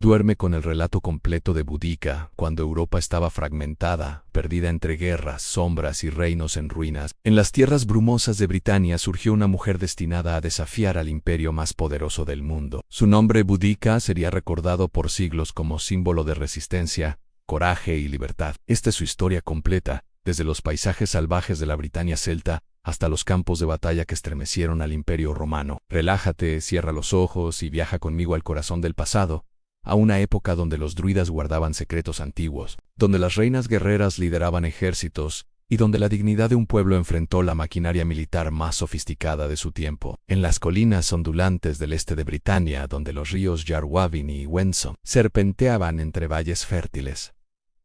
Duerme con el relato completo de Boudica, cuando Europa estaba fragmentada, perdida entre guerras, sombras y reinos en ruinas. En las tierras brumosas de Britania surgió una mujer destinada a desafiar al imperio más poderoso del mundo. Su nombre, Boudica, sería recordado por siglos como símbolo de resistencia, coraje y libertad. Esta es su historia completa, desde los paisajes salvajes de la Britania celta hasta los campos de batalla que estremecieron al imperio romano. Relájate, cierra los ojos y viaja conmigo al corazón del pasado, a una época donde los druidas guardaban secretos antiguos, donde las reinas guerreras lideraban ejércitos y donde la dignidad de un pueblo enfrentó la maquinaria militar más sofisticada de su tiempo. En las colinas ondulantes del este de Britania, donde los ríos Yarwavin y Wensum serpenteaban entre valles fértiles,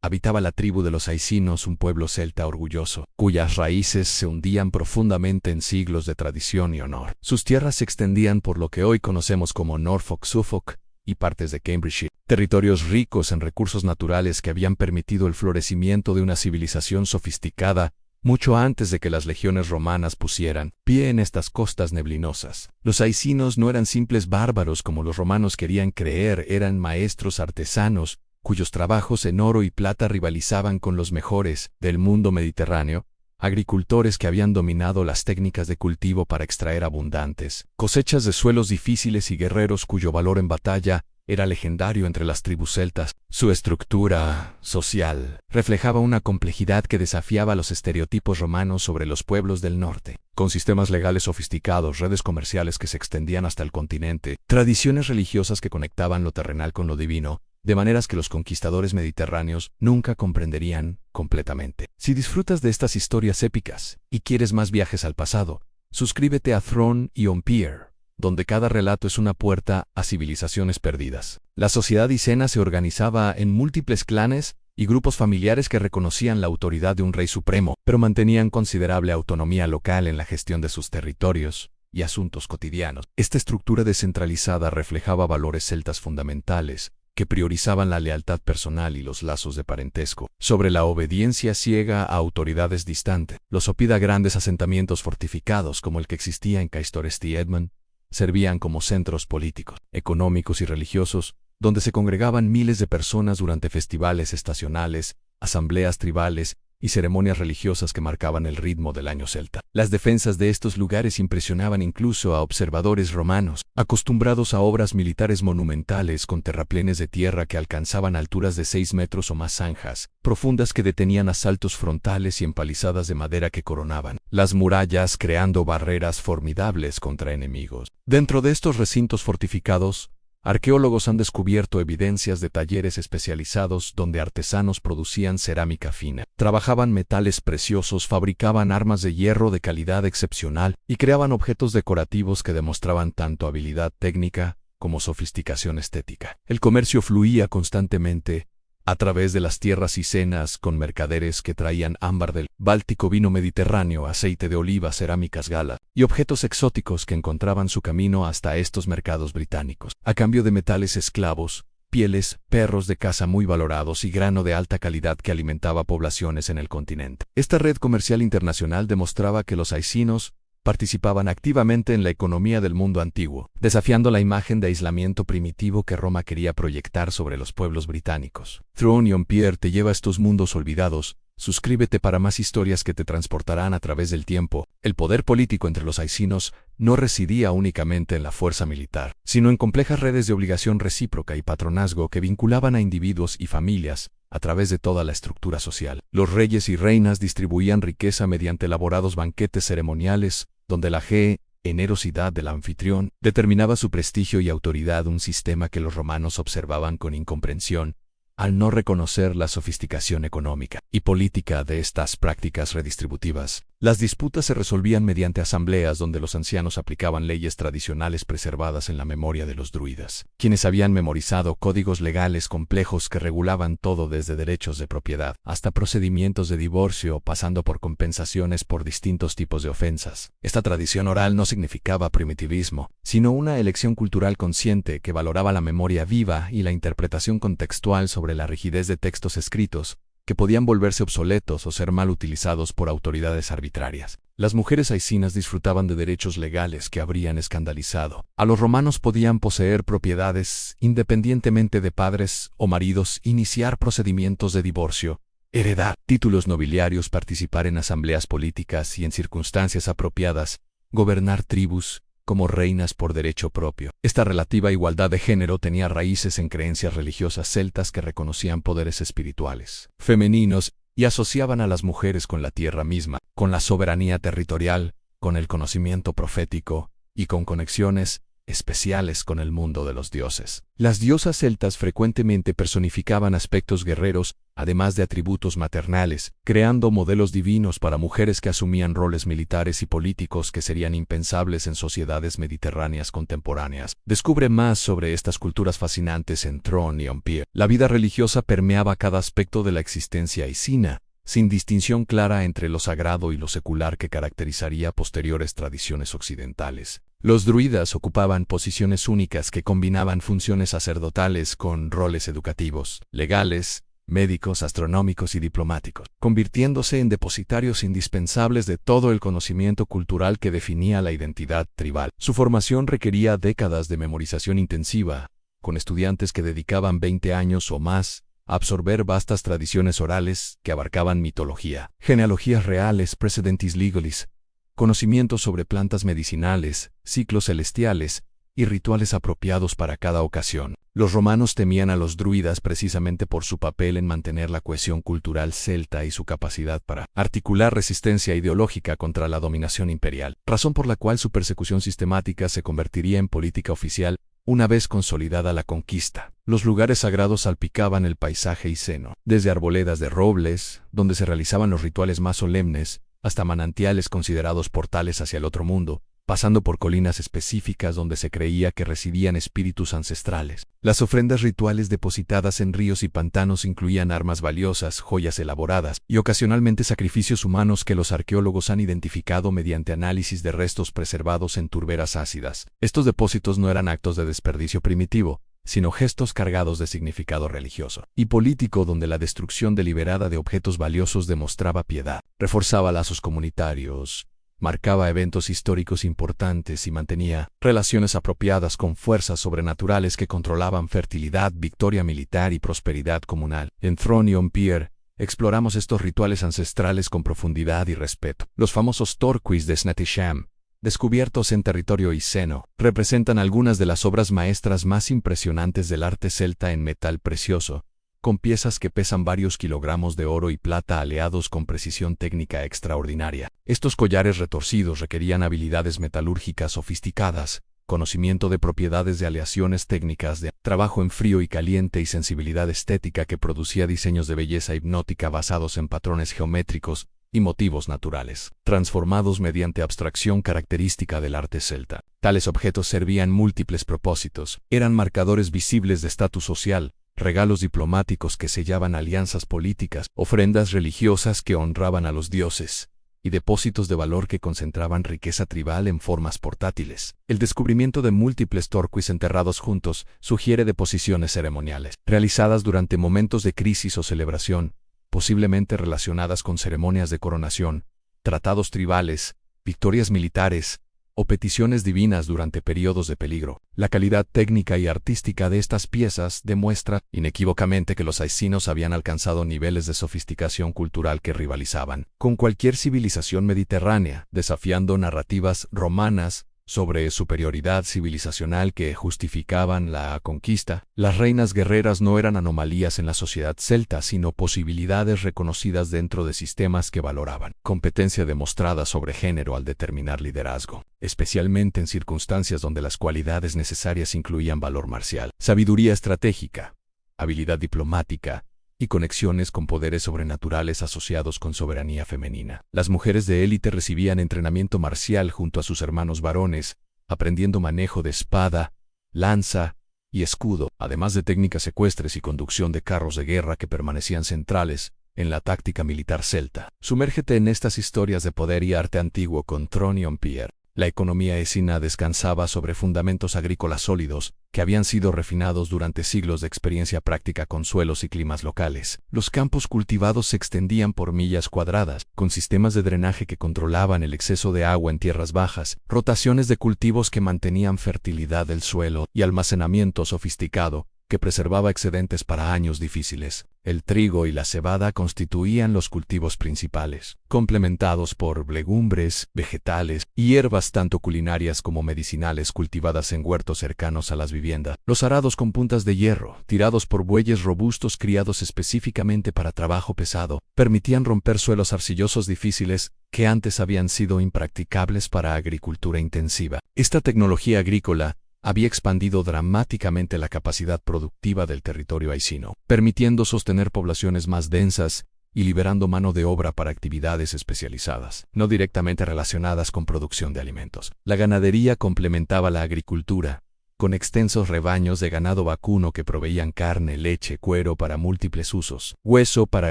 habitaba la tribu de los Aicinos, un pueblo celta orgulloso, cuyas raíces se hundían profundamente en siglos de tradición y honor. Sus tierras se extendían por lo que hoy conocemos como Norfolk, Suffolk y partes de Cambridgeshire, territorios ricos en recursos naturales que habían permitido el florecimiento de una civilización sofisticada mucho antes de que las legiones romanas pusieran pie en estas costas neblinosas. Los aicinos no eran simples bárbaros como los romanos querían creer, eran maestros artesanos cuyos trabajos en oro y plata rivalizaban con los mejores del mundo mediterráneo, agricultores que habían dominado las técnicas de cultivo para extraer abundantes cosechas de suelos difíciles y guerreros cuyo valor en batalla era legendario entre las tribus celtas. Su estructura social reflejaba una complejidad que desafiaba los estereotipos romanos sobre los pueblos del norte, con sistemas legales sofisticados, redes comerciales que se extendían hasta el continente, tradiciones religiosas que conectaban lo terrenal con lo divino, de maneras que los conquistadores mediterráneos nunca comprenderían completamente. Si disfrutas de estas historias épicas y quieres más viajes al pasado, suscríbete a Throne y Empire, donde cada relato es una puerta a civilizaciones perdidas. La sociedad icena se organizaba en múltiples clanes y grupos familiares que reconocían la autoridad de un rey supremo, pero mantenían considerable autonomía local en la gestión de sus territorios y asuntos cotidianos. Esta estructura descentralizada reflejaba valores celtas fundamentales, que priorizaban la lealtad personal y los lazos de parentesco sobre la obediencia ciega a autoridades distantes. Los Oppida, grandes asentamientos fortificados como el que existía en Caistoresti Edmund, servían como centros políticos, económicos y religiosos, donde se congregaban miles de personas durante festivales estacionales, asambleas tribales y ceremonias religiosas que marcaban el ritmo del año celta. Las defensas de estos lugares impresionaban incluso a observadores romanos, acostumbrados a obras militares monumentales con terraplenes de tierra que alcanzaban alturas de 6 metros o más, zanjas profundas que detenían asaltos frontales y empalizadas de madera que coronaban las murallas, creando barreras formidables contra enemigos. Dentro de estos recintos fortificados, arqueólogos han descubierto evidencias de talleres especializados donde artesanos producían cerámica fina, trabajaban metales preciosos, fabricaban armas de hierro de calidad excepcional y creaban objetos decorativos que demostraban tanto habilidad técnica como sofisticación estética. El comercio fluía constantemente a través de las tierras icenas con mercaderes que traían ámbar del Báltico, vino mediterráneo, aceite de oliva, cerámicas gala y objetos exóticos que encontraban su camino hasta estos mercados británicos, a cambio de metales esclavos, pieles, perros de caza muy valorados y grano de alta calidad que alimentaba poblaciones en el continente. Esta red comercial internacional demostraba que los aicinos participaban activamente en la economía del mundo antiguo, desafiando la imagen de aislamiento primitivo que Roma quería proyectar sobre los pueblos británicos. Throne y Empire te lleva a estos mundos olvidados. Suscríbete para más historias que te transportarán a través del tiempo. El poder político entre los aicinos no residía únicamente en la fuerza militar, sino en complejas redes de obligación recíproca y patronazgo que vinculaban a individuos y familias a través de toda la estructura social. Los reyes y reinas distribuían riqueza mediante elaborados banquetes ceremoniales, donde la generosidad del anfitrión determinaba su prestigio y autoridad, un sistema que los romanos observaban con incomprensión, al no reconocer la sofisticación económica y política de estas prácticas redistributivas. Las disputas se resolvían mediante asambleas donde los ancianos aplicaban leyes tradicionales preservadas en la memoria de los druidas, quienes habían memorizado códigos legales complejos que regulaban todo desde derechos de propiedad hasta procedimientos de divorcio, pasando por compensaciones por distintos tipos de ofensas. Esta tradición oral no significaba primitivismo, sino una elección cultural consciente que valoraba la memoria viva y la interpretación contextual sobre la rigidez de textos escritos, que podían volverse obsoletos o ser mal utilizados por autoridades arbitrarias. Las mujeres aicinas disfrutaban de derechos legales que habrían escandalizado. A los romanos podían poseer propiedades independientemente de padres o maridos, iniciar procedimientos de divorcio, heredar títulos nobiliarios, participar en asambleas políticas y en circunstancias apropiadas, gobernar tribus como reinas por derecho propio. Esta relativa igualdad de género tenía raíces en creencias religiosas celtas que reconocían poderes espirituales femeninos y asociaban a las mujeres con la tierra misma, con la soberanía territorial, con el conocimiento profético y con conexiones especiales con el mundo de los dioses. Las diosas celtas frecuentemente personificaban aspectos guerreros, además de atributos maternales, creando modelos divinos para mujeres que asumían roles militares y políticos que serían impensables en sociedades mediterráneas contemporáneas. Descubre más sobre estas culturas fascinantes en Throne y Empire. La vida religiosa permeaba cada aspecto de la existencia aicina, sin distinción clara entre lo sagrado y lo secular que caracterizaría posteriores tradiciones occidentales. Los druidas ocupaban posiciones únicas que combinaban funciones sacerdotales con roles educativos, legales, médicos, astronómicos y diplomáticos, convirtiéndose en depositarios indispensables de todo el conocimiento cultural que definía la identidad tribal. Su formación requería décadas de memorización intensiva, con estudiantes que dedicaban 20 años o más a absorber vastas tradiciones orales que abarcaban mitología, genealogías reales, precedentis legalis, conocimientos sobre plantas medicinales, ciclos celestiales y rituales apropiados para cada ocasión. Los romanos temían a los druidas precisamente por su papel en mantener la cohesión cultural celta y su capacidad para articular resistencia ideológica contra la dominación imperial, razón por la cual su persecución sistemática se convertiría en política oficial una vez consolidada la conquista. Los lugares sagrados salpicaban el paisaje iceno, desde arboledas de robles, donde se realizaban los rituales más solemnes, hasta manantiales considerados portales hacia el otro mundo, pasando por colinas específicas donde se creía que residían espíritus ancestrales. Las ofrendas rituales depositadas en ríos y pantanos incluían armas valiosas, joyas elaboradas y ocasionalmente sacrificios humanos que los arqueólogos han identificado mediante análisis de restos preservados en turberas ácidas. Estos depósitos no eran actos de desperdicio primitivo, sino gestos cargados de significado religioso y político donde la destrucción deliberada de objetos valiosos demostraba piedad, reforzaba lazos comunitarios, marcaba eventos históricos importantes y mantenía relaciones apropiadas con fuerzas sobrenaturales que controlaban fertilidad, victoria militar y prosperidad comunal. En Throne y Empire exploramos estos rituales ancestrales con profundidad y respeto. Los famosos Torquis de Snetisham, descubiertos en territorio iceno, representan algunas de las obras maestras más impresionantes del arte celta en metal precioso, con piezas que pesan varios kilogramos de oro y plata aleados con precisión técnica extraordinaria. Estos collares retorcidos requerían habilidades metalúrgicas sofisticadas, conocimiento de propiedades de aleaciones técnicas, de trabajo en frío y caliente y sensibilidad estética que producía diseños de belleza hipnótica basados en patrones geométricos y motivos naturales, transformados mediante abstracción característica del arte celta. Tales objetos servían múltiples propósitos, eran marcadores visibles de estatus social, regalos diplomáticos que sellaban alianzas políticas, ofrendas religiosas que honraban a los dioses, y depósitos de valor que concentraban riqueza tribal en formas portátiles. El descubrimiento de múltiples torquis enterrados juntos sugiere deposiciones ceremoniales, realizadas durante momentos de crisis o celebración, posiblemente relacionadas con ceremonias de coronación, tratados tribales, victorias militares, o peticiones divinas durante periodos de peligro. La calidad técnica y artística de estas piezas demuestra inequívocamente que los aicinos habían alcanzado niveles de sofisticación cultural que rivalizaban con cualquier civilización mediterránea, desafiando narrativas romanas sobre superioridad civilizacional que justificaban la conquista. Las reinas guerreras no eran anomalías en la sociedad celta, sino posibilidades reconocidas dentro de sistemas que valoraban competencia demostrada sobre género al determinar liderazgo, especialmente en circunstancias donde las cualidades necesarias incluían valor marcial, sabiduría estratégica, habilidad diplomática y conexiones con poderes sobrenaturales asociados con soberanía femenina. Las mujeres de élite recibían entrenamiento marcial junto a sus hermanos varones, aprendiendo manejo de espada, lanza y escudo, además de técnicas ecuestres y conducción de carros de guerra que permanecían centrales en la táctica militar celta. Sumérgete en estas historias de poder y arte antiguo con Throne y Empire. La economía escina descansaba sobre fundamentos agrícolas sólidos, que habían sido refinados durante siglos de experiencia práctica con suelos y climas locales. Los campos cultivados se extendían por millas cuadradas, con sistemas de drenaje que controlaban el exceso de agua en tierras bajas, rotaciones de cultivos que mantenían fertilidad del suelo y almacenamiento sofisticado, que preservaba excedentes para años difíciles. El trigo y la cebada constituían los cultivos principales, complementados por legumbres, vegetales y hierbas tanto culinarias como medicinales cultivadas en huertos cercanos a las viviendas. Los arados con puntas de hierro, tirados por bueyes robustos criados específicamente para trabajo pesado, permitían romper suelos arcillosos difíciles que antes habían sido impracticables para agricultura intensiva. Esta tecnología agrícola había expandido dramáticamente la capacidad productiva del territorio aicino, permitiendo sostener poblaciones más densas y liberando mano de obra para actividades especializadas, no directamente relacionadas con producción de alimentos. La ganadería complementaba la agricultura, con extensos rebaños de ganado vacuno que proveían carne, leche, cuero para múltiples usos, hueso para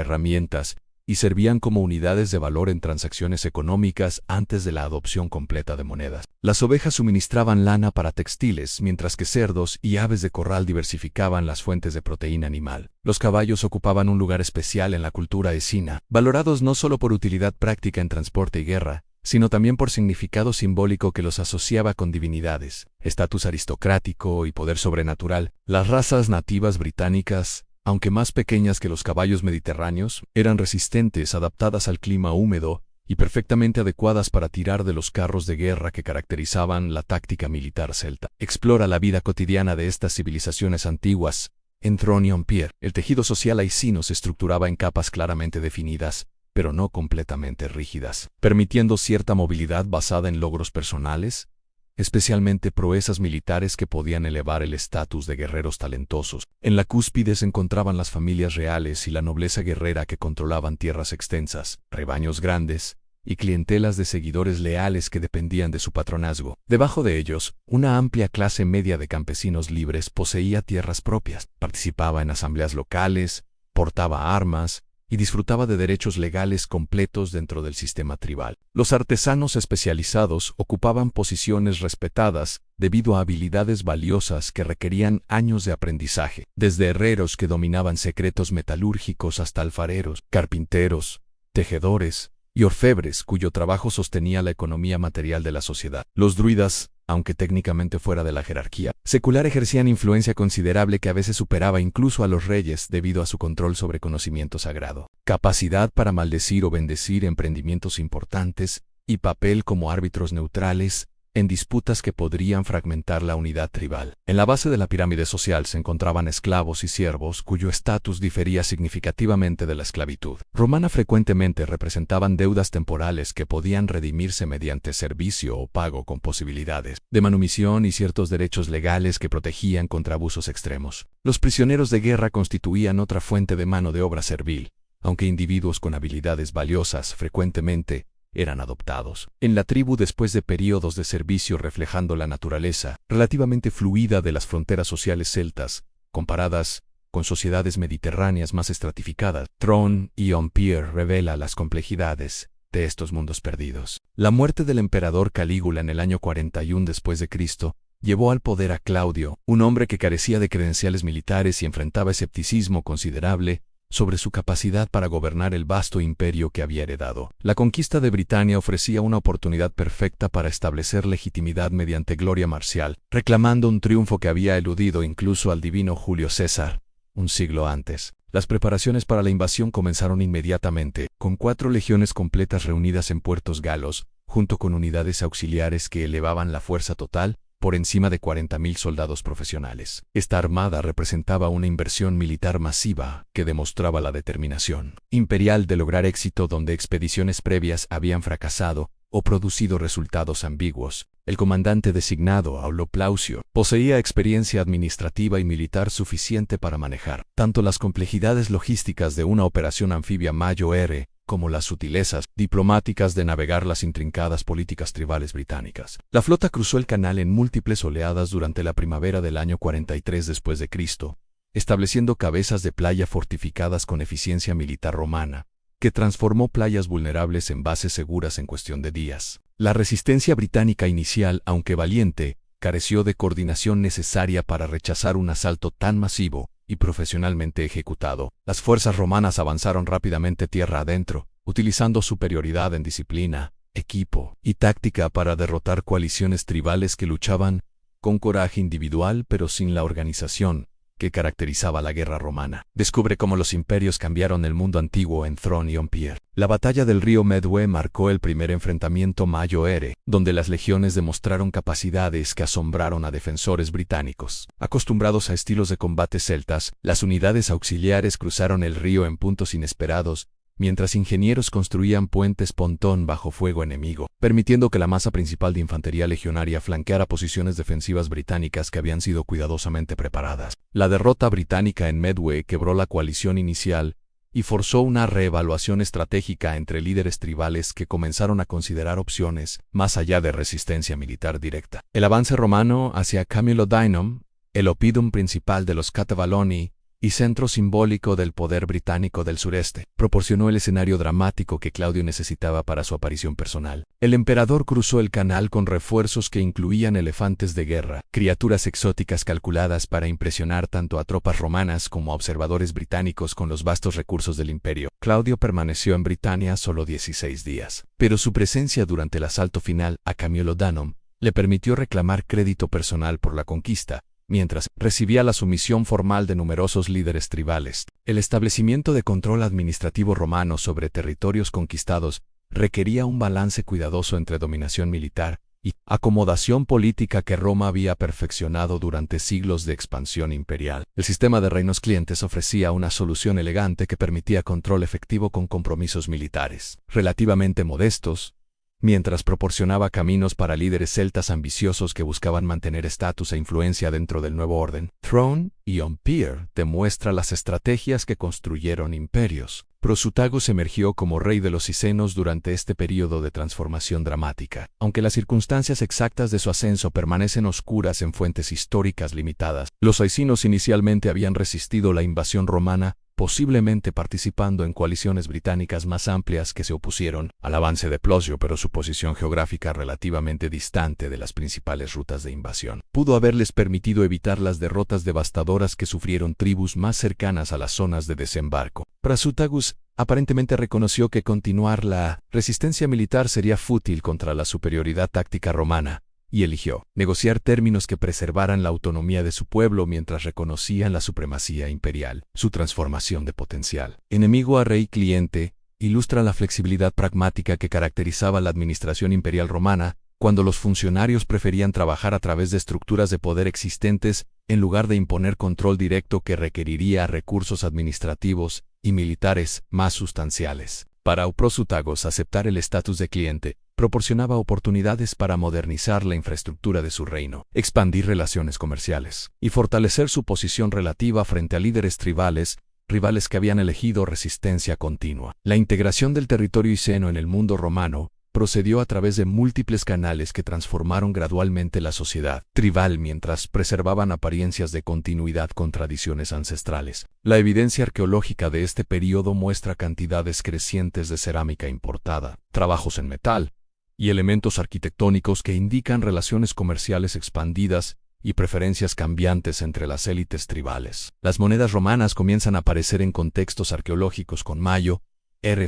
herramientas, y servían como unidades de valor en transacciones económicas antes de la adopción completa de monedas. Las ovejas suministraban lana para textiles, mientras que cerdos y aves de corral diversificaban las fuentes de proteína animal. Los caballos ocupaban un lugar especial en la cultura escina, valorados no solo por utilidad práctica en transporte y guerra, sino también por significado simbólico que los asociaba con divinidades, estatus aristocrático y poder sobrenatural. Las razas nativas británicas, aunque más pequeñas que los caballos mediterráneos, eran resistentes, adaptadas al clima húmedo y perfectamente adecuadas para tirar de los carros de guerra que caracterizaban la táctica militar celta. Explora la vida cotidiana de estas civilizaciones antiguas. En Throne-on-Pierre, el tejido social aicino se estructuraba en capas claramente definidas, pero no completamente rígidas, permitiendo cierta movilidad basada en logros personales, especialmente proezas militares que podían elevar el estatus de guerreros talentosos. En la cúspide se encontraban las familias reales y la nobleza guerrera que controlaban tierras extensas, rebaños grandes y clientelas de seguidores leales que dependían de su patronazgo. Debajo de ellos, una amplia clase media de campesinos libres poseía tierras propias, participaba en asambleas locales, portaba armas y disfrutaba de derechos legales completos dentro del sistema tribal. Los artesanos especializados ocupaban posiciones respetadas debido a habilidades valiosas que requerían años de aprendizaje, desde herreros que dominaban secretos metalúrgicos hasta alfareros, carpinteros, tejedores y orfebres cuyo trabajo sostenía la economía material de la sociedad. Los druidas, aunque técnicamente fuera de la jerarquía secular, ejercían influencia considerable que a veces superaba incluso a los reyes debido a su control sobre conocimiento sagrado, capacidad para maldecir o bendecir emprendimientos importantes y papel como árbitros neutrales en disputas que podrían fragmentar la unidad tribal. En la base de la pirámide social se encontraban esclavos y siervos cuyo estatus difería significativamente de la esclavitud romana. Frecuentemente representaban deudas temporales que podían redimirse mediante servicio o pago con posibilidades de manumisión y ciertos derechos legales que protegían contra abusos extremos. Los prisioneros de guerra constituían otra fuente de mano de obra servil, aunque individuos con habilidades valiosas frecuentemente eran adoptados en la tribu después de períodos de servicio, reflejando la naturaleza relativamente fluida de las fronteras sociales celtas, comparadas con sociedades mediterráneas más estratificadas. Throne-on-Pierre revela las complejidades de estos mundos perdidos. La muerte del emperador Calígula en el año 41 después de Cristo llevó al poder a Claudio, un hombre que carecía de credenciales militares y enfrentaba escepticismo considerable sobre su capacidad para gobernar el vasto imperio que había heredado. La conquista de Britania ofrecía una oportunidad perfecta para establecer legitimidad mediante gloria marcial, reclamando un triunfo que había eludido incluso al divino Julio César un siglo antes. Las preparaciones para la invasión comenzaron inmediatamente, con 4 legiones completas reunidas en puertos galos, junto con unidades auxiliares que elevaban la fuerza total por encima de 40.000 soldados profesionales. Esta armada representaba una inversión militar masiva que demostraba la determinación imperial de lograr éxito donde expediciones previas habían fracasado o producido resultados ambiguos. El comandante designado, Aulo Plaucio, poseía experiencia administrativa y militar suficiente para manejar tanto las complejidades logísticas de una operación anfibia mayor como las sutilezas diplomáticas de navegar las intrincadas políticas tribales británicas. La flota cruzó el canal en múltiples oleadas durante la primavera del año 43 después de Cristo, estableciendo cabezas de playa fortificadas con eficiencia militar romana, que transformó playas vulnerables en bases seguras en cuestión de días. La resistencia británica inicial, aunque valiente, careció de coordinación necesaria para rechazar un asalto tan masivo y profesionalmente ejecutado. Las fuerzas romanas avanzaron rápidamente tierra adentro, utilizando superioridad en disciplina, equipo y táctica para derrotar coaliciones tribales que luchaban con coraje individual pero sin la organización que caracterizaba la guerra romana. Descubre cómo los imperios cambiaron el mundo antiguo en Throne y Empire. La batalla del río Medway marcó el primer enfrentamiento Mayo-Ere, donde las legiones demostraron capacidades que asombraron a defensores británicos. Acostumbrados a estilos de combate celtas, las unidades auxiliares cruzaron el río en puntos inesperados, mientras ingenieros construían puentes pontón bajo fuego enemigo, permitiendo que la masa principal de infantería legionaria flanqueara posiciones defensivas británicas que habían sido cuidadosamente preparadas. La derrota británica en Medway quebró la coalición inicial y forzó una reevaluación estratégica entre líderes tribales que comenzaron a considerar opciones más allá de resistencia militar directa. El avance romano hacia Camulodunum, el oppidum principal de los Catavaloni y centro simbólico del poder británico del sureste, proporcionó el escenario dramático que Claudio necesitaba para su aparición personal. El emperador cruzó el canal con refuerzos que incluían elefantes de guerra, criaturas exóticas calculadas para impresionar tanto a tropas romanas como a observadores británicos con los vastos recursos del imperio. Claudio permaneció en Britania solo 16 días, pero su presencia durante el asalto final a Camulodunum le permitió reclamar crédito personal por la conquista, mientras recibía la sumisión formal de numerosos líderes tribales. El establecimiento de control administrativo romano sobre territorios conquistados requería un balance cuidadoso entre dominación militar y acomodación política que Roma había perfeccionado durante siglos de expansión imperial. El sistema de reinos clientes ofrecía una solución elegante que permitía control efectivo con compromisos militares relativamente modestos, mientras proporcionaba caminos para líderes celtas ambiciosos que buscaban mantener estatus e influencia dentro del nuevo orden. Throne y Empire demuestra las estrategias que construyeron imperios. Prasutagus emergió como rey de los Cicenos durante este período de transformación dramática. Aunque las circunstancias exactas de su ascenso permanecen oscuras en fuentes históricas limitadas, los cicenos inicialmente habían resistido la invasión romana, posiblemente participando en coaliciones británicas más amplias que se opusieron al avance de Plosio, pero su posición geográfica relativamente distante de las principales rutas de invasión pudo haberles permitido evitar las derrotas devastadoras que sufrieron tribus más cercanas a las zonas de desembarco. Prasutagus aparentemente reconoció que continuar la resistencia militar sería fútil contra la superioridad táctica romana, y eligió negociar términos que preservaran la autonomía de su pueblo mientras reconocían la supremacía imperial. Su transformación de potencial enemigo a rey cliente ilustra la flexibilidad pragmática que caracterizaba la administración imperial romana, cuando los funcionarios preferían trabajar a través de estructuras de poder existentes en lugar de imponer control directo que requeriría recursos administrativos y militares más sustanciales. Para Prasutagus, aceptar el estatus de cliente proporcionaba oportunidades para modernizar la infraestructura de su reino, expandir relaciones comerciales y fortalecer su posición relativa frente a líderes tribales, rivales que habían elegido resistencia continua. La integración del territorio iceno en el mundo romano procedió a través de múltiples canales que transformaron gradualmente la sociedad tribal mientras preservaban apariencias de continuidad con tradiciones ancestrales. La evidencia arqueológica de este período muestra cantidades crecientes de cerámica importada, trabajos en metal y elementos arquitectónicos que indican relaciones comerciales expandidas y preferencias cambiantes entre las élites tribales. Las monedas romanas comienzan a aparecer en contextos arqueológicos con Mayo,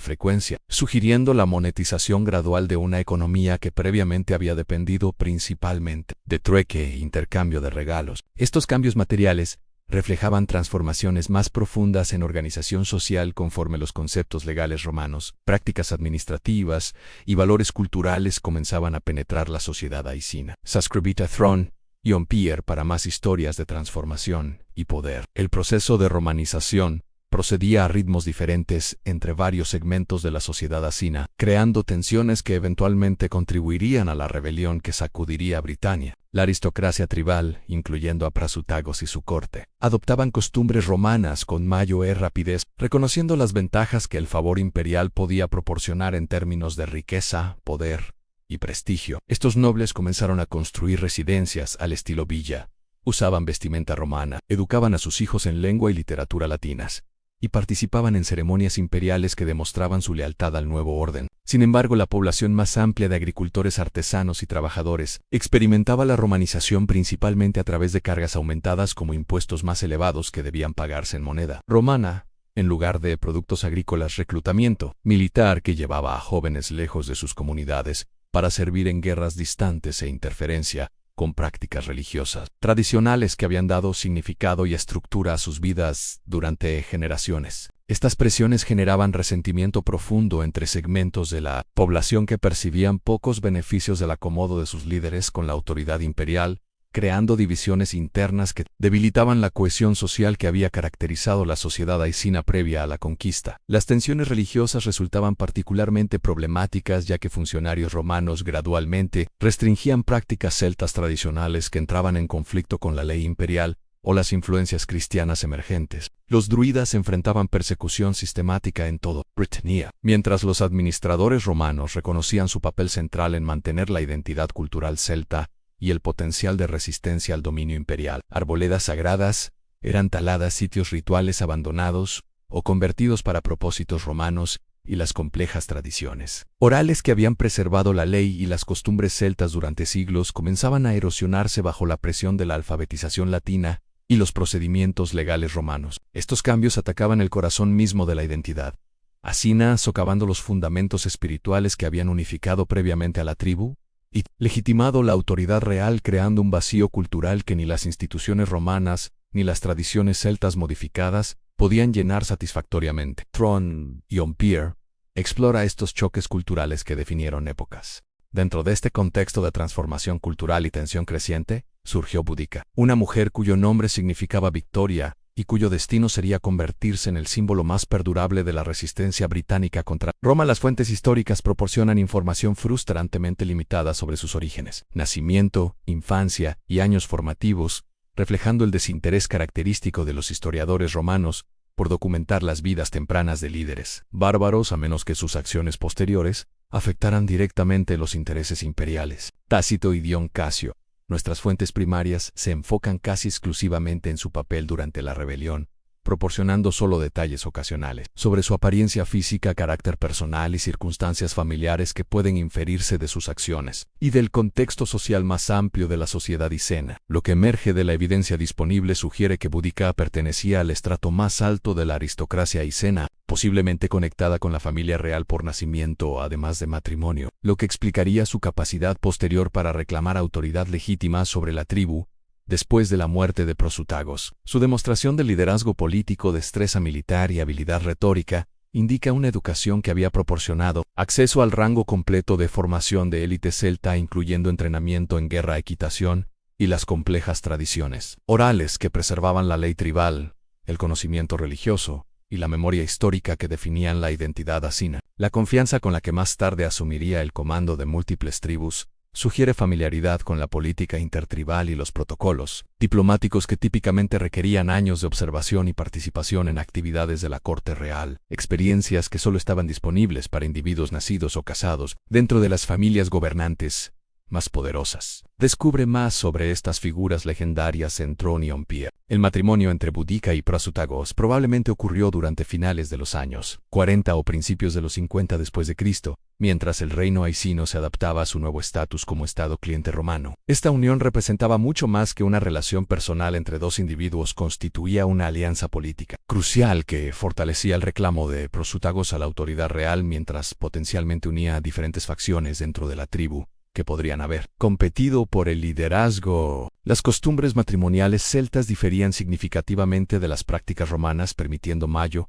frecuencia, sugiriendo la monetización gradual de una economía que previamente había dependido principalmente de trueque e intercambio de regalos. Estos cambios materiales reflejaban transformaciones más profundas en organización social conforme los conceptos legales romanos, prácticas administrativas y valores culturales comenzaban a penetrar la sociedad aicina. Suscribita Throne y Empire para más historias de transformación y poder. El proceso de romanización procedía a ritmos diferentes entre varios segmentos de la sociedad asina, creando tensiones que eventualmente contribuirían a la rebelión que sacudiría a Britania. La aristocracia tribal, incluyendo a Prasutagus y su corte, adoptaban costumbres romanas con mayor rapidez, reconociendo las ventajas que el favor imperial podía proporcionar en términos de riqueza, poder y prestigio. Estos nobles comenzaron a construir residencias al estilo villa, usaban vestimenta romana, educaban a sus hijos en lengua y literatura latinas, y participaban en ceremonias imperiales que demostraban su lealtad al nuevo orden. Sin embargo, la población más amplia de agricultores artesanos y trabajadores experimentaba la romanización principalmente a través de cargas aumentadas como impuestos más elevados que debían pagarse en moneda romana, en lugar de productos agrícolas, reclutamiento militar que llevaba a jóvenes lejos de sus comunidades para servir en guerras distantes e interferencia con prácticas religiosas tradicionales que habían dado significado y estructura a sus vidas durante generaciones. Estas presiones generaban resentimiento profundo entre segmentos de la población que percibían pocos beneficios del acomodo de sus líderes con la autoridad imperial, creando divisiones internas que debilitaban la cohesión social que había caracterizado la sociedad haicina previa a la conquista. Las tensiones religiosas resultaban particularmente problemáticas ya que funcionarios romanos gradualmente restringían prácticas celtas tradicionales que entraban en conflicto con la ley imperial o las influencias cristianas emergentes. Los druidas enfrentaban persecución sistemática en toda Britania, mientras los administradores romanos reconocían su papel central en mantener la identidad cultural celta y el potencial de resistencia al dominio imperial. Arboledas sagradas eran taladas, sitios rituales abandonados o convertidos para propósitos romanos, y las complejas tradiciones orales que habían preservado la ley y las costumbres celtas durante siglos comenzaban a erosionarse bajo la presión de la alfabetización latina y los procedimientos legales romanos. Estos cambios atacaban el corazón mismo de la identidad haicina, socavando los fundamentos espirituales que habían unificado previamente a la tribu y legitimado la autoridad real, creando un vacío cultural que ni las instituciones romanas ni las tradiciones celtas modificadas podían llenar satisfactoriamente. Throne y Ompier explora estos choques culturales que definieron épocas. Dentro de este contexto de transformación cultural y tensión creciente, surgió Boudica, una mujer cuyo nombre significaba victoria y cuyo destino sería convertirse en el símbolo más perdurable de la resistencia británica contra Roma. Las fuentes históricas proporcionan información frustrantemente limitada sobre sus orígenes, nacimiento, infancia y años formativos, reflejando el desinterés característico de los historiadores romanos por documentar las vidas tempranas de líderes bárbaros, a menos que sus acciones posteriores afectaran directamente los intereses imperiales. Tácito y Dion Casio. Nuestras fuentes primarias se enfocan casi exclusivamente en su papel durante la rebelión, proporcionando solo detalles ocasionales sobre su apariencia física, carácter personal y circunstancias familiares que pueden inferirse de sus acciones y del contexto social más amplio de la sociedad haicena. Lo que emerge de la evidencia disponible sugiere que Boudica pertenecía al estrato más alto de la aristocracia haicena, posiblemente conectada con la familia real por nacimiento, además de matrimonio, lo que explicaría su capacidad posterior para reclamar autoridad legítima sobre la tribu después de la muerte de Prosutagos. Su demostración de liderazgo político, destreza militar y habilidad retórica indica una educación que había proporcionado acceso al rango completo de formación de élite celta, incluyendo entrenamiento en guerra, equitación y las complejas tradiciones orales que preservaban la ley tribal, el conocimiento religioso y la memoria histórica que definían la identidad haicina. La confianza con la que más tarde asumiría el comando de múltiples tribus sugiere familiaridad con la política intertribal y los protocolos diplomáticos que típicamente requerían años de observación y participación en actividades de la corte real, experiencias que solo estaban disponibles para individuos nacidos o casados dentro de las familias gobernantes más poderosas. Descubre más sobre estas figuras legendarias en Throne y Ompier. El matrimonio entre Boudica y Prosutagos probablemente ocurrió durante finales de los años 40 o principios de los 50 después de Cristo, mientras el reino haicino se adaptaba a su nuevo estatus como estado cliente romano. Esta unión representaba mucho más que una relación personal entre dos individuos, constituía una alianza política crucial que fortalecía el reclamo de Prosutagos a la autoridad real mientras potencialmente unía a diferentes facciones dentro de la tribu que podrían haber competido por el liderazgo. Las costumbres matrimoniales celtas diferían significativamente de las prácticas romanas, permitiendo mayor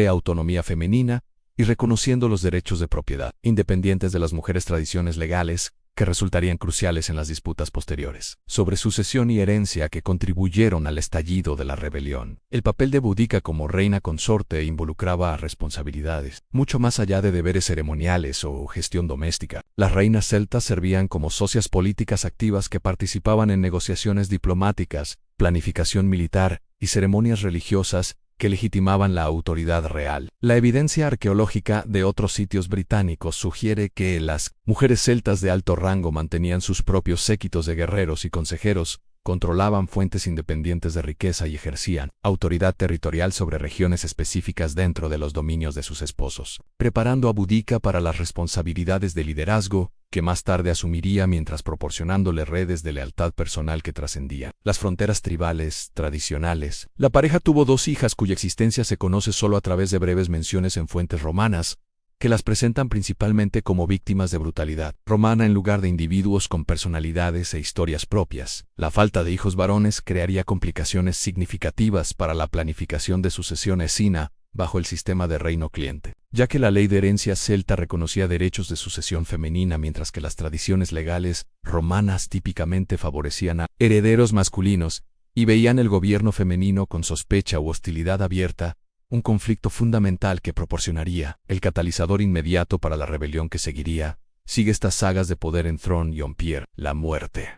autonomía femenina y reconociendo los derechos de propiedad independientes de las mujeres, tradiciones legales que resultarían cruciales en las disputas posteriores sobre sucesión y herencia que contribuyeron al estallido de la rebelión. El papel de Boudica como reina consorte involucraba responsabilidades mucho más allá de deberes ceremoniales o gestión doméstica. Las reinas celtas servían como socias políticas activas que participaban en negociaciones diplomáticas, planificación militar y ceremonias religiosas que legitimaban la autoridad real. La evidencia arqueológica de otros sitios británicos sugiere que las mujeres celtas de alto rango mantenían sus propios séquitos de guerreros y consejeros, controlaban fuentes independientes de riqueza y ejercían autoridad territorial sobre regiones específicas dentro de los dominios de sus esposos, preparando a Boudica para las responsabilidades de liderazgo que más tarde asumiría mientras proporcionándole redes de lealtad personal que trascendían las fronteras tribales, tradicionales. La pareja tuvo 2 hijas cuya existencia se conoce solo a través de breves menciones en fuentes romanas, que las presentan principalmente como víctimas de brutalidad romana en lugar de individuos con personalidades e historias propias. La falta de hijos varones crearía complicaciones significativas para la planificación de sucesión escina bajo el sistema de reino cliente, ya que la ley de herencia celta reconocía derechos de sucesión femenina mientras que las tradiciones legales romanas típicamente favorecían a herederos masculinos y veían el gobierno femenino con sospecha u hostilidad abierta, un conflicto fundamental que proporcionaría el catalizador inmediato para la rebelión que seguiría. Sigue estas sagas de poder en Throne y Empire, la muerte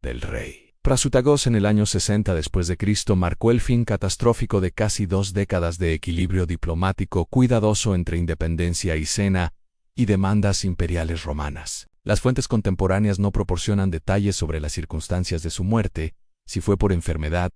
del rey. Prasutagos en el año 60 después de Cristo marcó el fin catastrófico de casi 2 décadas de equilibrio diplomático cuidadoso entre independencia isena y demandas imperiales romanas. Las fuentes contemporáneas no proporcionan detalles sobre las circunstancias de su muerte, si fue por enfermedad,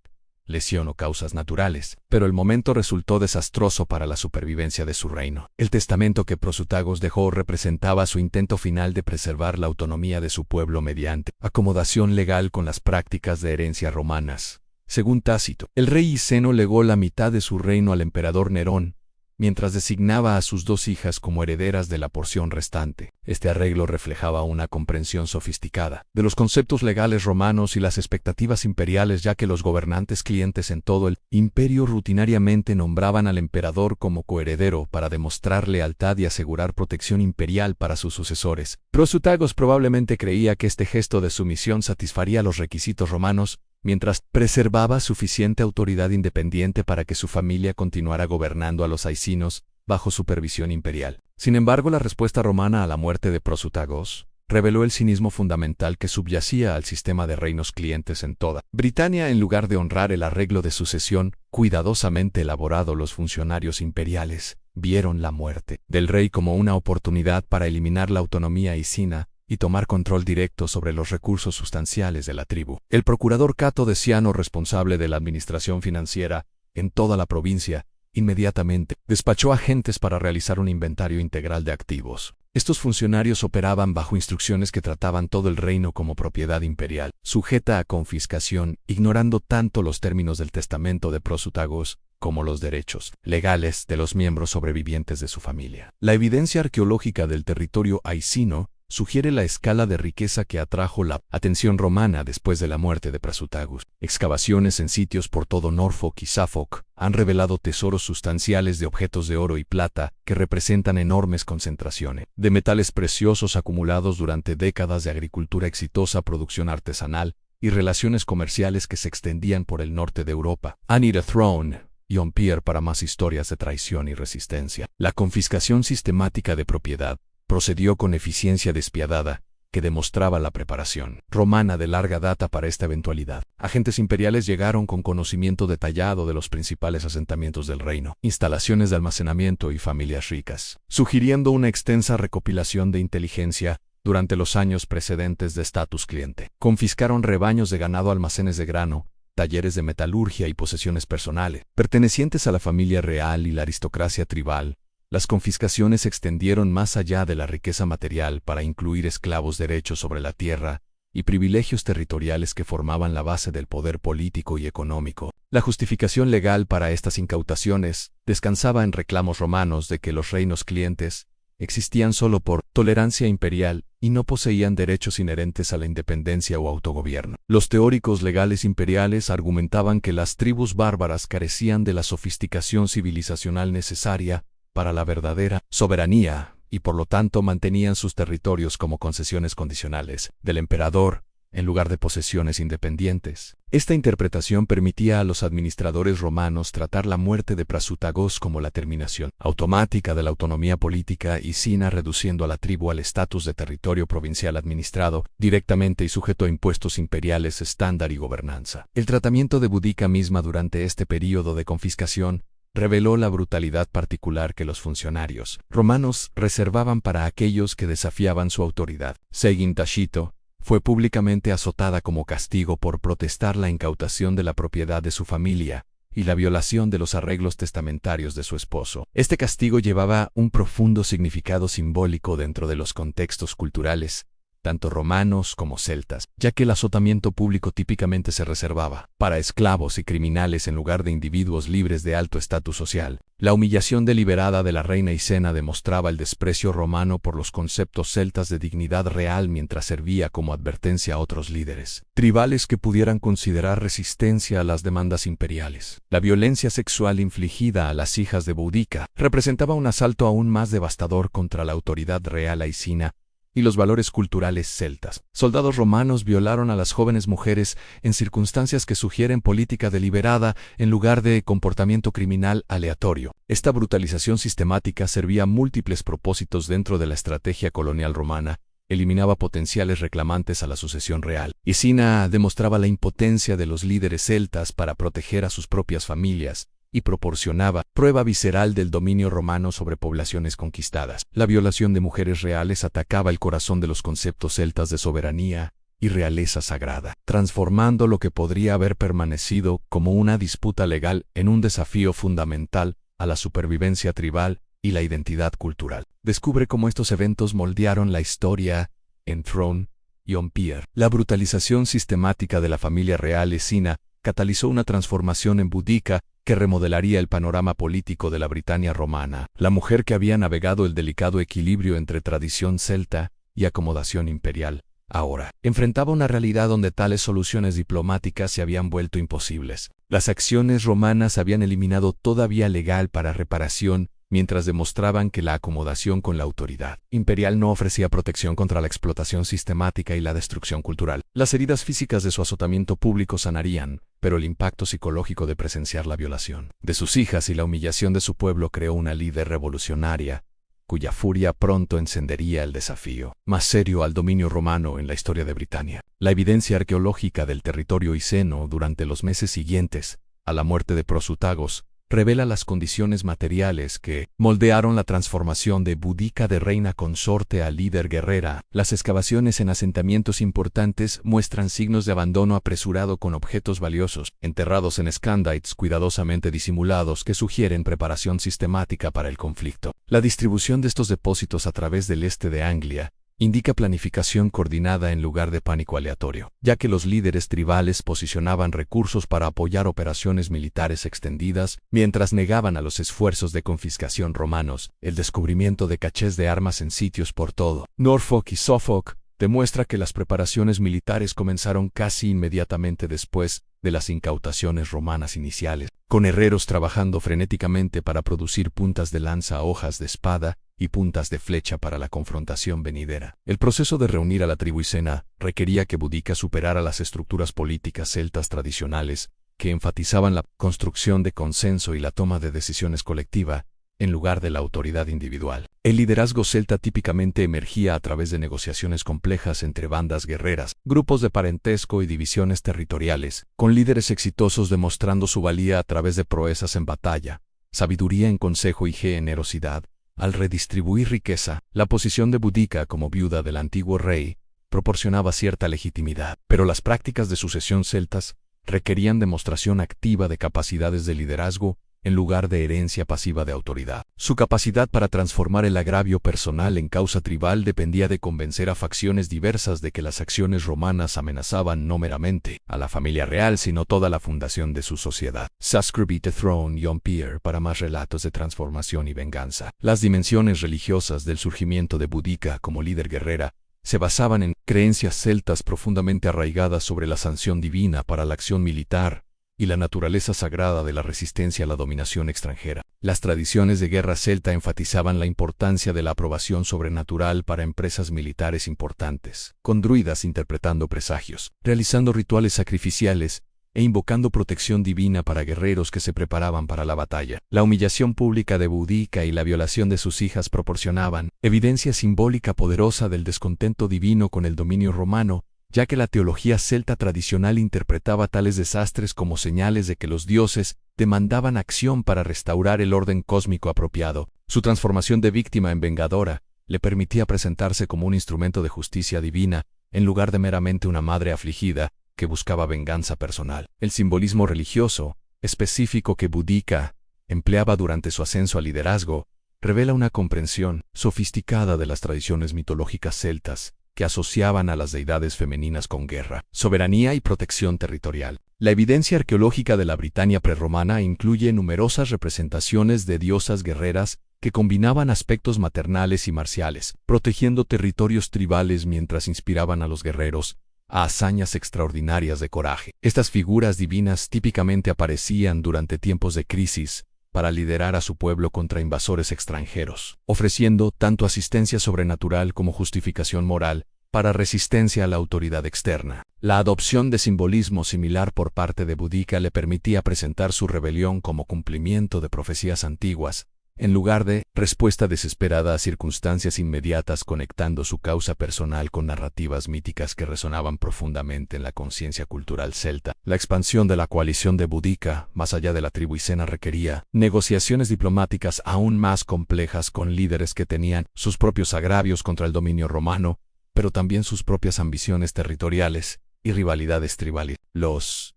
lesión o causas naturales, pero el momento resultó desastroso para la supervivencia de su reino. El testamento que Prasutagos dejó representaba su intento final de preservar la autonomía de su pueblo mediante acomodación legal con las prácticas de herencia romanas. Según Tácito, el rey Iseno legó la mitad de su reino al emperador Nerón, mientras designaba a sus 2 hijas como herederas de la porción restante. Este arreglo reflejaba una comprensión sofisticada de los conceptos legales romanos y las expectativas imperiales, ya que los gobernantes clientes en todo el imperio rutinariamente nombraban al emperador como coheredero para demostrar lealtad y asegurar protección imperial para sus sucesores. Prasutagos probablemente creía que este gesto de sumisión satisfaría los requisitos romanos, mientras preservaba suficiente autoridad independiente para que su familia continuara gobernando a los aicinos bajo supervisión imperial. Sin embargo, la respuesta romana a la muerte de Prasutagos reveló el cinismo fundamental que subyacía al sistema de reinos clientes en toda Britania. En lugar de honrar el arreglo de sucesión cuidadosamente elaborado, los funcionarios imperiales vieron la muerte del rey como una oportunidad para eliminar la autonomía aicina y tomar control directo sobre los recursos sustanciales de la tribu. El procurador Cato Deciano, responsable de la administración financiera en toda la provincia, inmediatamente despachó agentes para realizar un inventario integral de activos. Estos funcionarios operaban bajo instrucciones que trataban todo el reino como propiedad imperial, sujeta a confiscación, ignorando tanto los términos del testamento de Prasutagos como los derechos legales de los miembros sobrevivientes de su familia. La evidencia arqueológica del territorio aicino sugiere la escala de riqueza que atrajo la atención romana después de la muerte de Prasutagos. Excavaciones en sitios por todo Norfolk y Suffolk han revelado tesoros sustanciales de objetos de oro y plata que representan enormes concentraciones de metales preciosos acumulados durante décadas de agricultura exitosa, producción artesanal y relaciones comerciales que se extendían por el norte de Europa. Anita Throne y Empire para más historias de traición y resistencia. La confiscación sistemática de propiedad procedió con eficiencia despiadada, que demostraba la preparación romana de larga data para esta eventualidad. Agentes imperiales llegaron con conocimiento detallado de los principales asentamientos del reino, instalaciones de almacenamiento y familias ricas, sugiriendo una extensa recopilación de inteligencia durante los años precedentes de status cliente. Confiscaron rebaños de ganado, almacenes de grano, talleres de metalurgia y posesiones personales, pertenecientes a la familia real y la aristocracia tribal. Las confiscaciones se extendieron más allá de la riqueza material para incluir esclavos, derechos sobre la tierra y privilegios territoriales que formaban la base del poder político y económico. La justificación legal para estas incautaciones descansaba en reclamos romanos de que los reinos clientes existían solo por tolerancia imperial y no poseían derechos inherentes a la independencia o autogobierno. Los teóricos legales imperiales argumentaban que las tribus bárbaras carecían de la sofisticación civilizacional necesaria para la verdadera soberanía, y por lo tanto mantenían sus territorios como concesiones condicionales del emperador, en lugar de posesiones independientes. Esta interpretación permitía a los administradores romanos tratar la muerte de Prasutagos como la terminación automática de la autonomía política isina, reduciendo a la tribu al estatus de territorio provincial administrado directamente y sujeto a impuestos imperiales estándar y gobernanza. El tratamiento de Boudica misma durante este período de confiscación reveló la brutalidad particular que los funcionarios romanos reservaban para aquellos que desafiaban su autoridad. Según Tácito, fue públicamente azotada como castigo por protestar la incautación de la propiedad de su familia y la violación de los arreglos testamentarios de su esposo. Este castigo llevaba un profundo significado simbólico dentro de los contextos culturales, tanto romanos como celtas, ya que el azotamiento público típicamente se reservaba para esclavos y criminales en lugar de individuos libres de alto estatus social. La humillación deliberada de la reina Isena demostraba el desprecio romano por los conceptos celtas de dignidad real mientras servía como advertencia a otros líderes tribales que pudieran considerar resistencia a las demandas imperiales. La violencia sexual infligida a las hijas de Boudica representaba un asalto aún más devastador contra la autoridad real aicina y los valores culturales celtas. Soldados romanos violaron a las jóvenes mujeres en circunstancias que sugieren política deliberada en lugar de comportamiento criminal aleatorio. Esta brutalización sistemática servía a múltiples propósitos dentro de la estrategia colonial romana. Eliminaba potenciales reclamantes a la sucesión real. Isina demostraba la impotencia de los líderes celtas para proteger a sus propias familias, y proporcionaba prueba visceral del dominio romano sobre poblaciones conquistadas. La violación de mujeres reales atacaba el corazón de los conceptos celtas de soberanía y realeza sagrada, transformando lo que podría haber permanecido como una disputa legal en un desafío fundamental a la supervivencia tribal y la identidad cultural. Descubre cómo estos eventos moldearon la historia en Throne y Empire. La brutalización sistemática de la familia real escina catalizó una transformación en Boudica que remodelaría el panorama político de la Britania romana. La mujer que había navegado el delicado equilibrio entre tradición celta y acomodación imperial, ahora enfrentaba una realidad donde tales soluciones diplomáticas se habían vuelto imposibles. Las acciones romanas habían eliminado toda vía legal para reparación, mientras demostraban que la acomodación con la autoridad imperial no ofrecía protección contra la explotación sistemática y la destrucción cultural. Las heridas físicas de su azotamiento público sanarían, pero el impacto psicológico de presenciar la violación de sus hijas y la humillación de su pueblo creó una líder revolucionaria, cuya furia pronto encendería el desafío más serio al dominio romano en la historia de Britania. La evidencia arqueológica del territorio iseno durante los meses siguientes a la muerte de Prosutagos revela las condiciones materiales que moldearon la transformación de Boudica de reina consorte a líder guerrera. Las excavaciones en asentamientos importantes muestran signos de abandono apresurado con objetos valiosos, enterrados en scandites cuidadosamente disimulados que sugieren preparación sistemática para el conflicto. La distribución de estos depósitos a través del este de Anglia indica planificación coordinada en lugar de pánico aleatorio, ya que los líderes tribales posicionaban recursos para apoyar operaciones militares extendidas, mientras negaban a los esfuerzos de confiscación romanos. El descubrimiento de cachés de armas en sitios por todo Norfolk y Suffolk demuestra que las preparaciones militares comenzaron casi inmediatamente después de las incautaciones romanas iniciales, con herreros trabajando frenéticamente para producir puntas de lanza, hojas de espada y puntas de flecha para la confrontación venidera. El proceso de reunir a la tribu isena requería que Boudica superara las estructuras políticas celtas tradicionales, que enfatizaban la construcción de consenso y la toma de decisiones colectiva, en lugar de la autoridad individual. El liderazgo celta típicamente emergía a través de negociaciones complejas entre bandas guerreras, grupos de parentesco y divisiones territoriales, con líderes exitosos demostrando su valía a través de proezas en batalla, sabiduría en consejo y generosidad. Al redistribuir riqueza, la posición de Boudica como viuda del antiguo rey proporcionaba cierta legitimidad, pero las prácticas de sucesión celtas requerían demostración activa de capacidades de liderazgo en lugar de herencia pasiva de autoridad. Su capacidad para transformar el agravio personal en causa tribal dependía de convencer a facciones diversas de que las acciones romanas amenazaban no meramente a la familia real, sino toda la fundación de su sociedad. Subscribe The Throne y Empire para más relatos de transformación y venganza. Las dimensiones religiosas del surgimiento de Boudica como líder guerrera se basaban en creencias celtas profundamente arraigadas sobre la sanción divina para la acción militar y la naturaleza sagrada de la resistencia a la dominación extranjera. Las tradiciones de guerra celta enfatizaban la importancia de la aprobación sobrenatural para empresas militares importantes, con druidas interpretando presagios, realizando rituales sacrificiales e invocando protección divina para guerreros que se preparaban para la batalla. La humillación pública de Boudica y la violación de sus hijas proporcionaban evidencia simbólica poderosa del descontento divino con el dominio romano, ya que la teología celta tradicional interpretaba tales desastres como señales de que los dioses demandaban acción para restaurar el orden cósmico apropiado. Su transformación de víctima en vengadora le permitía presentarse como un instrumento de justicia divina, en lugar de meramente una madre afligida que buscaba venganza personal. El simbolismo religioso, específico que Boudica empleaba durante su ascenso al liderazgo, revela una comprensión sofisticada de las tradiciones mitológicas celtas que asociaban a las deidades femeninas con guerra, soberanía y protección territorial. La evidencia arqueológica de la Britania prerromana incluye numerosas representaciones de diosas guerreras que combinaban aspectos maternales y marciales, protegiendo territorios tribales mientras inspiraban a los guerreros a hazañas extraordinarias de coraje. Estas figuras divinas típicamente aparecían durante tiempos de crisis para liderar a su pueblo contra invasores extranjeros, ofreciendo tanto asistencia sobrenatural como justificación moral para resistencia a la autoridad externa. La adopción de simbolismo similar por parte de Boudica le permitía presentar su rebelión como cumplimiento de profecías antiguas, en lugar de respuesta desesperada a circunstancias inmediatas, conectando su causa personal con narrativas míticas que resonaban profundamente en la conciencia cultural celta. La expansión de la coalición de Boudica, más allá de la tribu Icena, requería negociaciones diplomáticas aún más complejas con líderes que tenían sus propios agravios contra el dominio romano, pero también sus propias ambiciones territoriales y rivalidades tribales. Los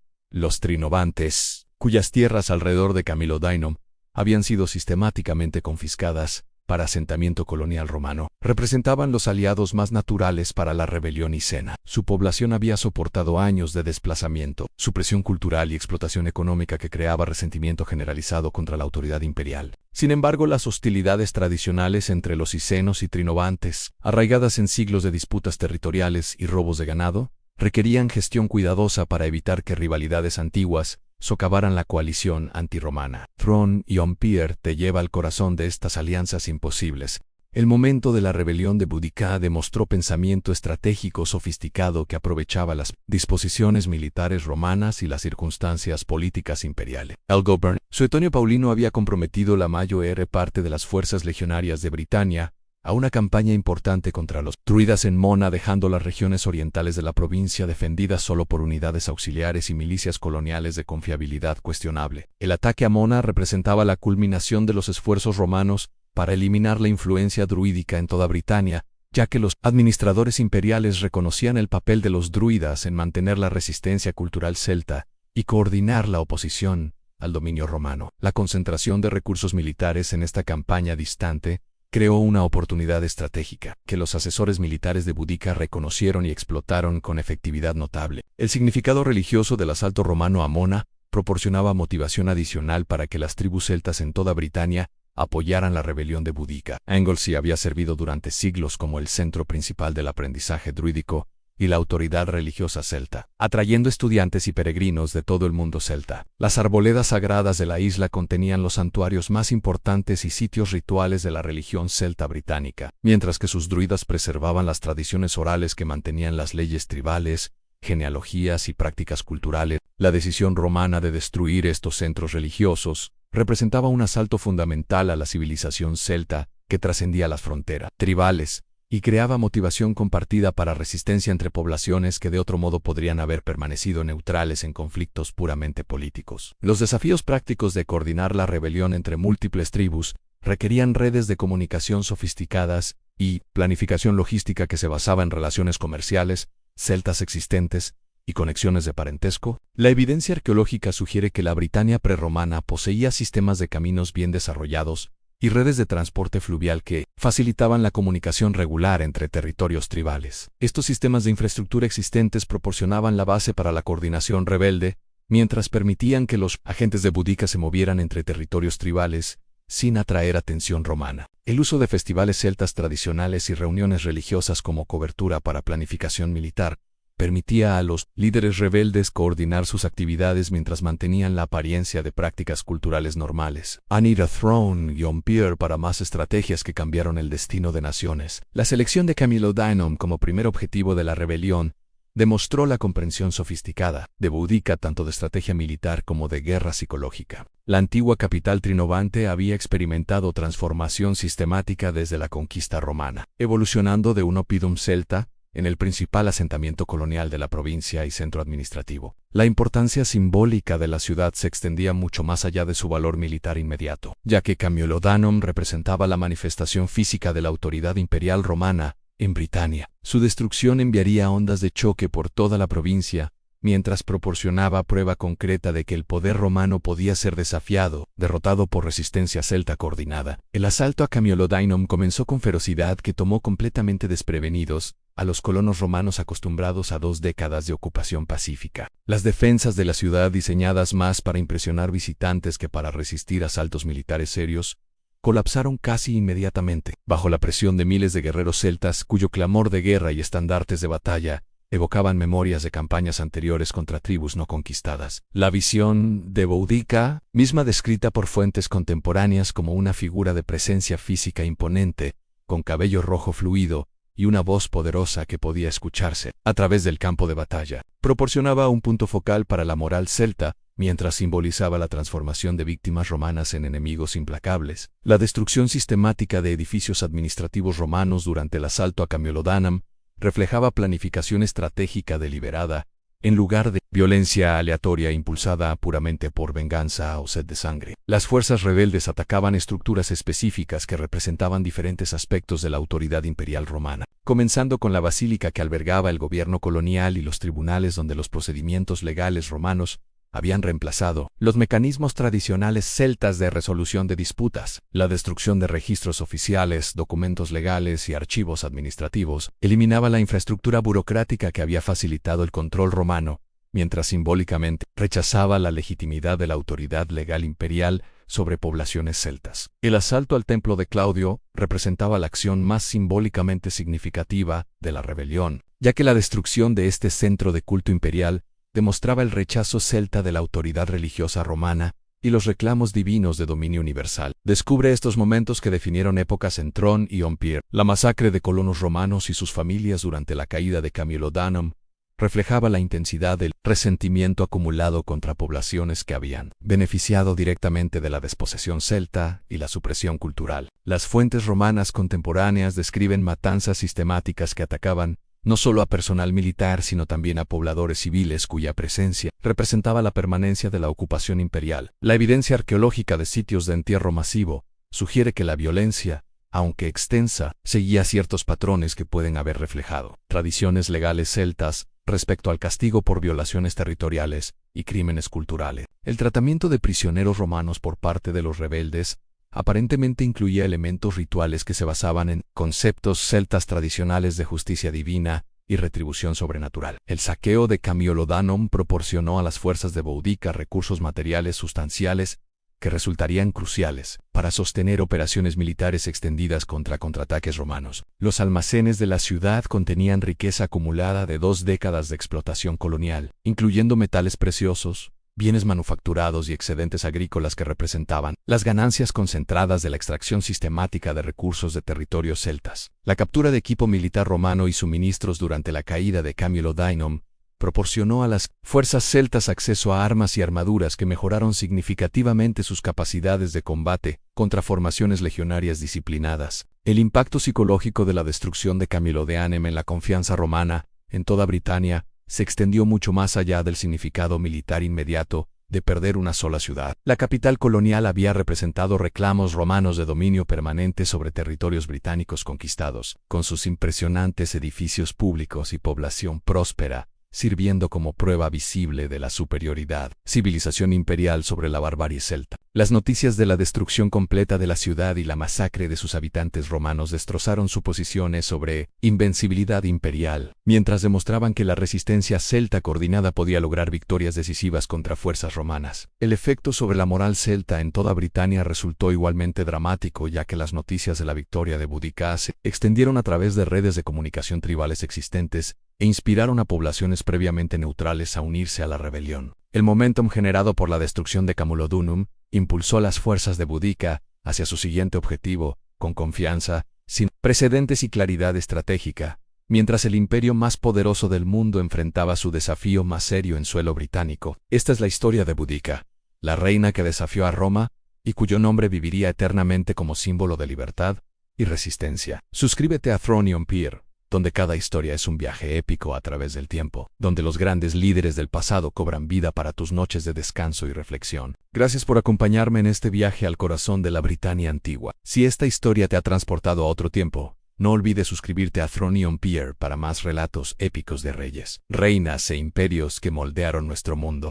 Trinovantes, cuyas tierras alrededor de Camilodunum habían sido sistemáticamente confiscadas para asentamiento colonial romano, representaban los aliados más naturales para la rebelión icena. Su población había soportado años de desplazamiento, supresión cultural y explotación económica que creaba resentimiento generalizado contra la autoridad imperial. Sin embargo, las hostilidades tradicionales entre los icenos y trinovantes, arraigadas en siglos de disputas territoriales y robos de ganado, requerían gestión cuidadosa para evitar que rivalidades antiguas socavaran la coalición antirromana. Thrawn y Ompierre te lleva al corazón de estas alianzas imposibles. El momento de la rebelión de Boudica demostró pensamiento estratégico sofisticado que aprovechaba las disposiciones militares romanas y las circunstancias políticas imperiales. Algoburn, Suetonio Paulino había comprometido la mayor parte de las fuerzas legionarias de Britania a una campaña importante contra los druidas en Mona, dejando las regiones orientales de la provincia defendidas solo por unidades auxiliares y milicias coloniales de confiabilidad cuestionable. El ataque a Mona representaba la culminación de los esfuerzos romanos para eliminar la influencia druídica en toda Britania, ya que los administradores imperiales reconocían el papel de los druidas en mantener la resistencia cultural celta y coordinar la oposición al dominio romano. La concentración de recursos militares en esta campaña distante creó una oportunidad estratégica que los asesores militares de Boudica reconocieron y explotaron con efectividad notable. El significado religioso del asalto romano a Mona proporcionaba motivación adicional para que las tribus celtas en toda Britania apoyaran la rebelión de Boudica. Anglesey había servido durante siglos como el centro principal del aprendizaje druídico y la autoridad religiosa celta, atrayendo estudiantes y peregrinos de todo el mundo celta. Las arboledas sagradas de la isla contenían los santuarios más importantes y sitios rituales de la religión celta británica, mientras que sus druidas preservaban las tradiciones orales que mantenían las leyes tribales, genealogías y prácticas culturales. La decisión romana de destruir estos centros religiosos representaba un asalto fundamental a la civilización celta que trascendía las fronteras tribales y creaba motivación compartida para resistencia entre poblaciones que de otro modo podrían haber permanecido neutrales en conflictos puramente políticos. Los desafíos prácticos de coordinar la rebelión entre múltiples tribus requerían redes de comunicación sofisticadas y planificación logística que se basaba en relaciones comerciales, celtas existentes y conexiones de parentesco. La evidencia arqueológica sugiere que la Britania prerromana poseía sistemas de caminos bien desarrollados y redes de transporte fluvial que facilitaban la comunicación regular entre territorios tribales. Estos sistemas de infraestructura existentes proporcionaban la base para la coordinación rebelde, mientras permitían que los agentes de Boudica se movieran entre territorios tribales sin atraer atención romana. El uso de festivales celtas tradicionales y reuniones religiosas como cobertura para planificación militar permitía a los líderes rebeldes coordinar sus actividades mientras mantenían la apariencia de prácticas culturales normales. Anita Thrawn y Ompierre para más estrategias que cambiaron el destino de naciones. La selección de Camilodunum como primer objetivo de la rebelión demostró la comprensión sofisticada de Boudica tanto de estrategia militar como de guerra psicológica. La antigua capital trinovante había experimentado transformación sistemática desde la conquista romana, evolucionando de un oppidum celta en el principal asentamiento colonial de la provincia y centro administrativo. La importancia simbólica de la ciudad se extendía mucho más allá de su valor militar inmediato, ya que Camilodunum representaba la manifestación física de la autoridad imperial romana en Britania. Su destrucción enviaría ondas de choque por toda la provincia, mientras proporcionaba prueba concreta de que el poder romano podía ser desafiado, derrotado por resistencia celta coordinada. El asalto a Camiododainum comenzó con ferocidad que tomó completamente desprevenidos a los colonos romanos acostumbrados a 2 décadas de ocupación pacífica. Las defensas de la ciudad, diseñadas más para impresionar visitantes que para resistir asaltos militares serios, colapsaron casi inmediatamente, bajo la presión de miles de guerreros celtas cuyo clamor de guerra y estandartes de batalla evocaban memorias de campañas anteriores contra tribus no conquistadas. La visión de Boudica, misma descrita por fuentes contemporáneas como una figura de presencia física imponente, con cabello rojo fluido y una voz poderosa que podía escucharse a través del campo de batalla, proporcionaba un punto focal para la moral celta, mientras simbolizaba la transformación de víctimas romanas en enemigos implacables. La destrucción sistemática de edificios administrativos romanos durante el asalto a Camiododanum reflejaba planificación estratégica deliberada, en lugar de violencia aleatoria impulsada puramente por venganza o sed de sangre. Las fuerzas rebeldes atacaban estructuras específicas que representaban diferentes aspectos de la autoridad imperial romana, comenzando con la basílica que albergaba el gobierno colonial y los tribunales donde los procedimientos legales romanos habían reemplazado los mecanismos tradicionales celtas de resolución de disputas. La destrucción de registros oficiales, documentos legales y archivos administrativos eliminaba la infraestructura burocrática que había facilitado el control romano, mientras simbólicamente rechazaba la legitimidad de la autoridad legal imperial sobre poblaciones celtas. El asalto al templo de Claudio representaba la acción más simbólicamente significativa de la rebelión, ya que la destrucción de este centro de culto imperial demostraba el rechazo celta de la autoridad religiosa romana y los reclamos divinos de dominio universal. Descubre estos momentos que definieron épocas en Tron y Empire. La masacre de colonos romanos y sus familias durante la caída de Camiododanum reflejaba la intensidad del resentimiento acumulado contra poblaciones que habían beneficiado directamente de la desposesión celta y la supresión cultural. Las fuentes romanas contemporáneas describen matanzas sistemáticas que atacaban no solo a personal militar sino también a pobladores civiles cuya presencia representaba la permanencia de la ocupación imperial. La evidencia arqueológica de sitios de entierro masivo sugiere que la violencia, aunque extensa, seguía ciertos patrones que pueden haber reflejado tradiciones legales celtas respecto al castigo por violaciones territoriales y crímenes culturales. El tratamiento de prisioneros romanos por parte de los rebeldes aparentemente incluía elementos rituales que se basaban en conceptos celtas tradicionales de justicia divina y retribución sobrenatural. El saqueo de Camiododanum proporcionó a las fuerzas de Boudica recursos materiales sustanciales que resultarían cruciales para sostener operaciones militares extendidas contra contraataques romanos. Los almacenes de la ciudad contenían riqueza acumulada de 2 décadas de explotación colonial, incluyendo metales preciosos, bienes manufacturados y excedentes agrícolas que representaban las ganancias concentradas de la extracción sistemática de recursos de territorios celtas. La captura de equipo militar romano y suministros durante la caída de Camiododanum proporcionó a las fuerzas celtas acceso a armas y armaduras que mejoraron significativamente sus capacidades de combate contra formaciones legionarias disciplinadas. El impacto psicológico de la destrucción de Camiododanum en la confianza romana en toda Britania se extendió mucho más allá del significado militar inmediato de perder una sola ciudad. La capital colonial había representado reclamos romanos de dominio permanente sobre territorios británicos conquistados, con sus impresionantes edificios públicos y población próspera, sirviendo como prueba visible de la superioridad civilización imperial sobre la barbarie celta. Las noticias de la destrucción completa de la ciudad y la masacre de sus habitantes romanos destrozaron suposiciones sobre invencibilidad imperial, mientras demostraban que la resistencia celta coordinada podía lograr victorias decisivas contra fuerzas romanas. El efecto sobre la moral celta en toda Britania resultó igualmente dramático, ya que las noticias de la victoria de Boudica se extendieron a través de redes de comunicación tribales existentes e inspiraron a poblaciones previamente neutrales a unirse a la rebelión. El momentum generado por la destrucción de Camiododanum impulsó a las fuerzas de Boudica hacia su siguiente objetivo, con confianza, sin precedentes y claridad estratégica, mientras el imperio más poderoso del mundo enfrentaba su desafío más serio en suelo británico. Esta es la historia de Boudica, la reina que desafió a Roma y cuyo nombre viviría eternamente como símbolo de libertad y resistencia. Suscríbete a Throne y Empire, donde cada historia es un viaje épico a través del tiempo, donde los grandes líderes del pasado cobran vida para tus noches de descanso y reflexión. Gracias por acompañarme en este viaje al corazón de la Britania antigua. Si esta historia te ha transportado a otro tiempo, No olvides suscribirte a Throne on Pierre para más relatos épicos de reyes, reinas e imperios que moldearon nuestro mundo.